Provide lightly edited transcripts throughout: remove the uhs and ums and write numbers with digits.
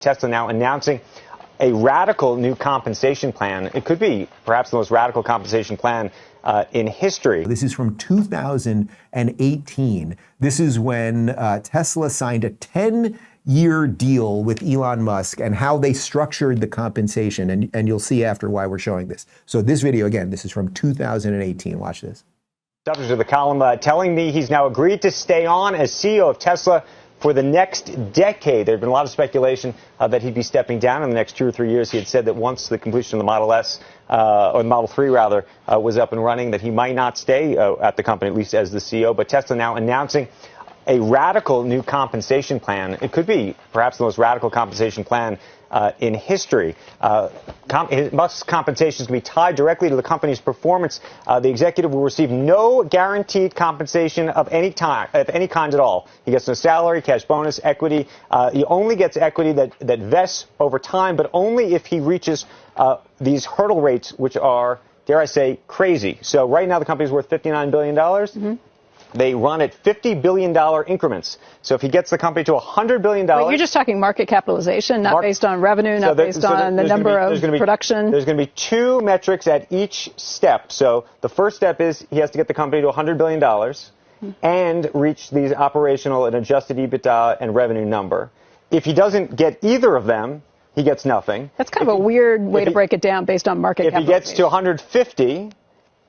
Tesla now announcing a radical new compensation plan. It could be perhaps the most radical compensation plan in history. This is from 2018. This is when Tesla signed a 10-year deal with Elon Musk and how they structured the compensation. And you'll see after why we're showing this. So this video, again, this is from 2018. Watch this. Subject to the column telling me he's now agreed to stay on as CEO of Tesla for the next decade. There's been a lot of speculation that he'd be stepping down in the next 2 or 3 years. He had said that once the completion of the Model S, or the Model 3 rather, was up and running, that he might not stay at the company, at least as the CEO. But Tesla now announcing a radical new compensation plan. It could be perhaps the most radical compensation plan in history. Musk's compensation is going to be tied directly to the company's performance. The executive will receive no guaranteed compensation of any kind at all. He gets no salary, cash bonus, equity. He only gets equity that vests over time, but only if he reaches these hurdle rates, which are, dare I say, crazy. So right now the company's worth $59 billion. Mm-hmm. They run at $50 billion increments. So if he gets the company to $100 billion... Wait, you're just talking market capitalization, not based on revenue, not based on the number of production? There's going to be two metrics at each step. So the first step is he has to get the company to $100 billion and reach these operational and adjusted EBITDA and revenue number. If he doesn't get either of them, he gets nothing. That's kind of a weird way to break it down based on market capitalization. If he gets to 150...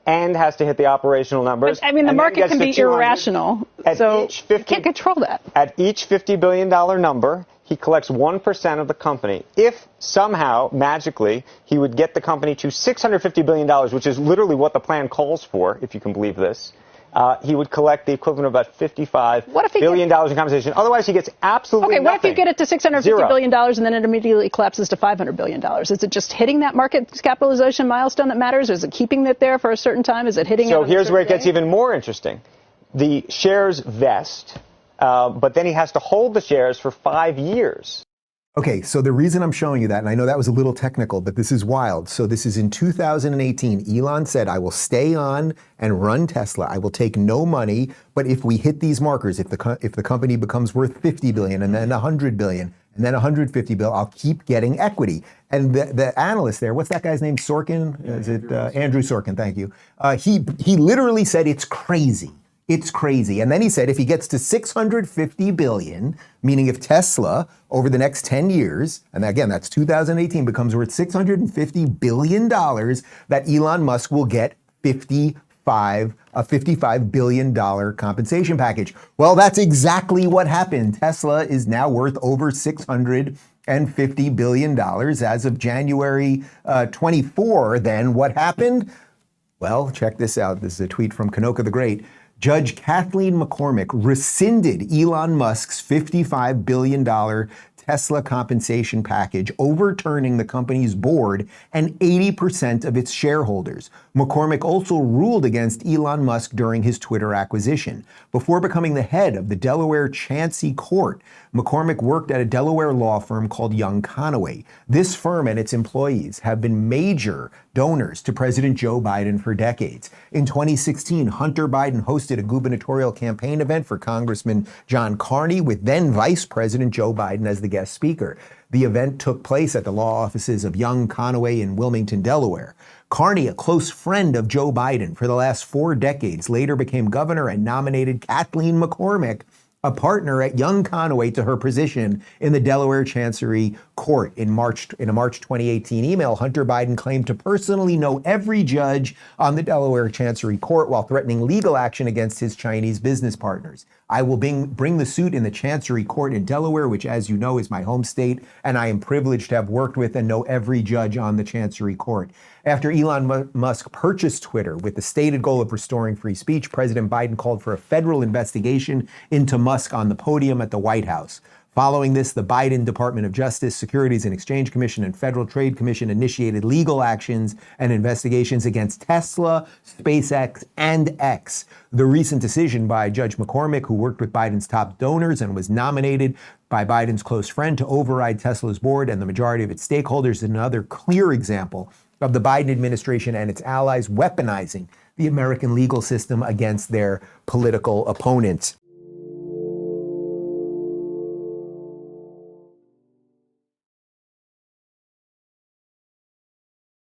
and has to hit the operational numbers. But, I mean, the market can be irrational, so you can't control that. At each $50 billion number, he collects 1% of the company. If somehow, magically, he would get the company to $650 billion, which is literally what the plan calls for, if you can believe this, he would collect the equivalent of about $55 billion in compensation. Otherwise, he gets absolutely nothing. Okay, what if you get it to $650 billion and then it immediately collapses to $500 billion? Is it just hitting that market capitalization milestone that matters? Or is it keeping it there for a certain time? Is it hitting it? So here's where it gets even more interesting. The shares vest, but then he has to hold the shares for 5 years. Okay, so the reason I'm showing you that, and I know that was a little technical, but this is wild. So this is in 2018. Elon said, I will stay on and run Tesla. I will take no money, but if we hit these markers, if the company becomes worth 50 billion and then 100 billion and then 150 billion, I'll keep getting equity. And the analyst there, what's that guy's name? Sorkin? Is it Andrew Sorkin? Thank you. He literally said it's crazy. It's crazy. And then he said if he gets to 650 billion, meaning if Tesla over the next 10 years, and again, that's 2018, becomes worth $650 billion, that Elon Musk will get a $55 billion compensation package. Well, that's exactly what happened. Tesla is now worth over $650 billion as of January 24. Then what happened? Well, check this out. This is a tweet from Kanoka the Great. Judge Kathleen McCormick rescinded Elon Musk's $55 billion Tesla compensation package, overturning the company's board and 80% of its shareholders. McCormick also ruled against Elon Musk during his Twitter acquisition. Before becoming the head of the Delaware Chancery Court, McCormick worked at a Delaware law firm called Young Conaway. This firm and its employees have been major donors to President Joe Biden for decades. In 2016, Hunter Biden hosted a gubernatorial campaign event for Congressman John Carney with then Vice President Joe Biden as the guest speaker. The event took place at the law offices of Young Conaway in Wilmington, Delaware. Carney, a close friend of Joe Biden for the last 4 decades, later became governor and nominated Kathleen McCormick, a partner at Young Conaway, to her position in the Delaware Chancery Court. In a March 2018 email, Hunter Biden claimed to personally know every judge on the Delaware Chancery Court while threatening legal action against his Chinese business partners. I will bring the suit in the Chancery Court in Delaware, which, as you know, is my home state, and I am privileged to have worked with and know every judge on the Chancery Court. After Elon Musk purchased Twitter with the stated goal of restoring free speech, President Biden called for a federal investigation into Musk on the podium at the White House. Following this, the Biden Department of Justice, Securities and Exchange Commission, and Federal Trade Commission initiated legal actions and investigations against Tesla, SpaceX, and X. The recent decision by Judge McCormick, who worked with Biden's top donors and was nominated by Biden's close friend to override Tesla's board and the majority of its stakeholders, is another clear example of the Biden administration and its allies weaponizing the American legal system against their political opponents.